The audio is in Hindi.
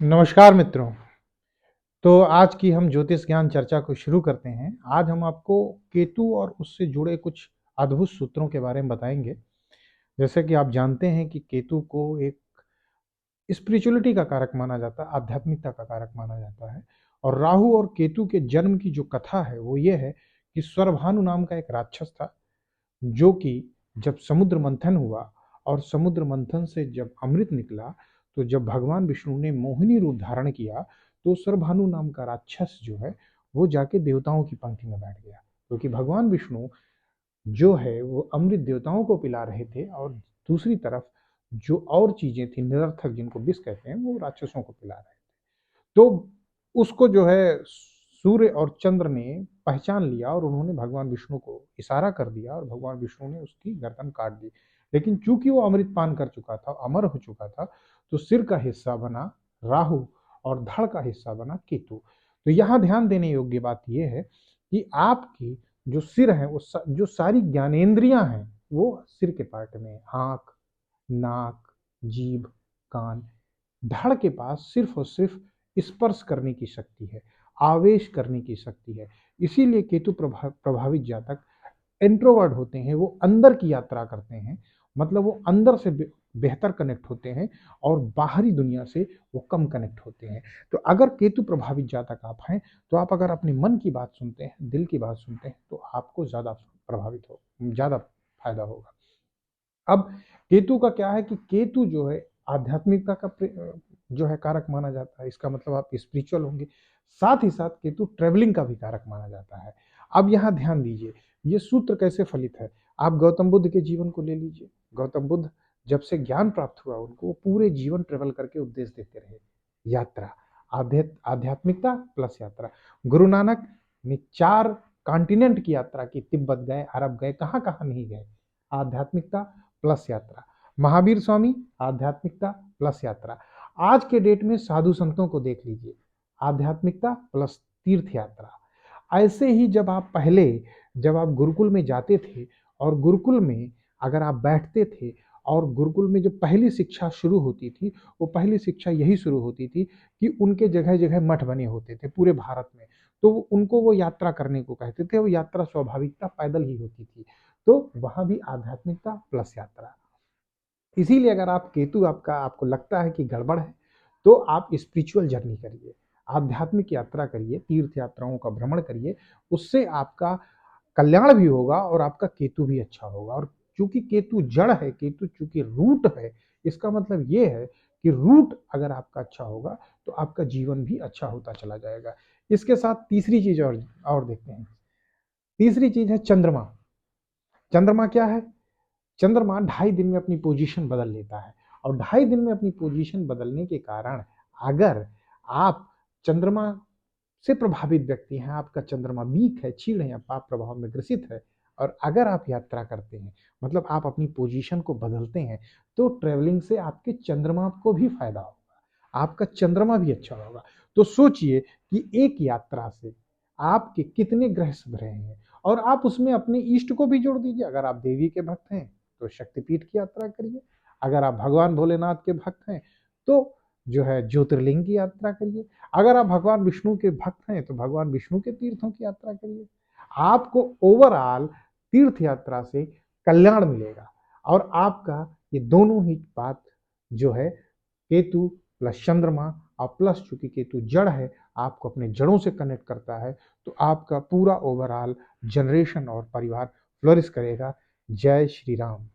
नमस्कार मित्रों। तो आज की हम ज्योतिष ज्ञान चर्चा को शुरू करते हैं। आज हम आपको केतु और उससे जुड़े कुछ अद्भुत सूत्रों के बारे में बताएंगे। जैसे कि आप जानते हैं कि केतु को एक स्पिरिचुअलिटी का कारक माना जाता है, आध्यात्मिकता का कारक माना जाता है। और राहु और केतु के जन्म की जो कथा है वो ये है कि स्वरभानु नाम का एक राक्षस था, जो कि जब समुद्र मंथन हुआ और समुद्र मंथन से जब अमृत निकला, तो जब भगवान विष्णु ने मोहिनी रूप धारण किया, तो स्वरभानु नाम का राक्षस जो है वो जाके देवताओं की पंक्ति में बैठ गया, क्योंकि भगवान विष्णु जो है वो अमृत देवताओं को पिला रहे थे और दूसरी तरफ जो और चीजें थी निरर्थक, जिनको विष कहते हैं, वो राक्षसों को पिला रहे थे। तो उसको जो है सूर्य और चंद्र ने पहचान लिया और उन्होंने भगवान विष्णु को इशारा कर दिया और भगवान विष्णु ने उसकी गर्दन काट दी। लेकिन चूंकि वो अमृत पान कर चुका था, अमर हो चुका था, तो सिर का हिस्सा बना राहु और धड़ का हिस्सा बना केतु। तो यहाँ ध्यान देने योग्य बात यह है कि आपकी जो सिर है वो जो सारी ज्ञानेंद्रियां हैं वो सिर के पार्ट में, आंख, नाक, जीभ, कान। धड़ के पास सिर्फ और सिर्फ स्पर्श करने की शक्ति है, आवेश करने की शक्ति है। इसीलिए केतु प्रभावित जातक इंट्रोवर्ट होते हैं, वो अंदर की यात्रा करते हैं, मतलब वो अंदर से बेहतर कनेक्ट होते हैं और बाहरी दुनिया से वो कम कनेक्ट होते हैं। तो अगर केतु प्रभावित जातक आप हैं, तो आप अगर अपने मन की बात सुनते हैं, दिल की बात सुनते हैं, तो आपको ज़्यादा प्रभावित हो, ज़्यादा फायदा होगा। अब केतु का क्या है कि केतु जो है आध्यात्मिकता का जो है कारक माना जाता है। इसका मतलब आप स्पिरिचुअल होंगे। साथ ही साथ केतु ट्रेवलिंग का भी कारक माना जाता है। अब यहाँ ध्यान दीजिए, ये सूत्र कैसे फलित है। आप गौतम बुद्ध के जीवन को ले लीजिए। गौतम बुद्ध जब से ज्ञान प्राप्त हुआ उनको, वो पूरे जीवन ट्रेवल करके उपदेश देते रहे। यात्रा, आध्यात्मिकता प्लस यात्रा। गुरु नानक ने 4 कॉन्टिनेंट की यात्रा की, तिब्बत गए, अरब गए, कहाँ कहाँ नहीं गए। आध्यात्मिकता प्लस यात्रा। महावीर स्वामी, आध्यात्मिकता प्लस यात्रा। आज के डेट में साधु संतों को देख लीजिए, आध्यात्मिकता प्लस तीर्थ यात्रा। ऐसे ही जब आप गुरुकुल में जाते थे और गुरुकुल में अगर आप बैठते थे और गुरुकुल में जो पहली शिक्षा शुरू होती थी, वो पहली शिक्षा यही शुरू होती थी कि उनके जगह जगह मठ बने होते थे पूरे भारत में। तो उनको वो यात्रा करने को कहते थे। वो यात्रा स्वाभाविकता पैदल ही होती थी। तो वहां भी आध्यात्मिकता प्लस यात्रा। इसीलिए अगर आप केतु आपको लगता है कि गड़बड़ है, तो आप स्पिरिचुअल जर्नी करिए, आध्यात्मिक यात्रा करिए, तीर्थ यात्राओं का भ्रमण करिए। उससे आपका कल्याण भी होगा और आपका केतु भी अच्छा होगा। और चूंकि केतु जड़ है, केतु चूंकि रूट है, इसका मतलब ये है कि रूट अगर आपका अच्छा होगा तो आपका जीवन भी अच्छा होता चला जाएगा। इसके साथ तीसरी चीज और देखते हैं। तीसरी चीज है चंद्रमा। चंद्रमा क्या है? चंद्रमा 2.5 दिन में अपनी पोजीशन बदल लेता है। और 2.5 दिन में अपनी पोजीशन बदलने के कारण, अगर आप चंद्रमा से प्रभावित व्यक्ति हैं, आपका चंद्रमा वीक है, क्षीण है या पाप प्रभाव में ग्रसित है, और अगर आप यात्रा करते हैं, मतलब आप अपनी पोजीशन को बदलते हैं, तो ट्रेवलिंग से आपके चंद्रमा को भी फायदा होगा, आपका चंद्रमा भी अच्छा होगा। तो सोचिए कि एक यात्रा से आपके कितने ग्रह सुधरे हैं। और आप उसमें अपने इष्ट को भी जोड़ दीजिए। अगर आप देवी के भक्त हैं तो शक्तिपीठ की यात्रा करिए। अगर आप भगवान भोलेनाथ के भक्त हैं तो जो है ज्योतिर्लिंग की यात्रा करिए। अगर आप भगवान विष्णु के भक्त हैं तो भगवान विष्णु के तीर्थों की यात्रा करिए। आपको ओवरऑल तीर्थ यात्रा से कल्याण मिलेगा। और आपका ये दोनों ही बात जो है, केतु प्लस चंद्रमा और प्लस चूंकि केतु जड़ है, आपको अपने जड़ों से कनेक्ट करता है, तो आपका पूरा ओवरऑल जनरेशन और परिवार फ्लोरिश करेगा। जय श्री राम।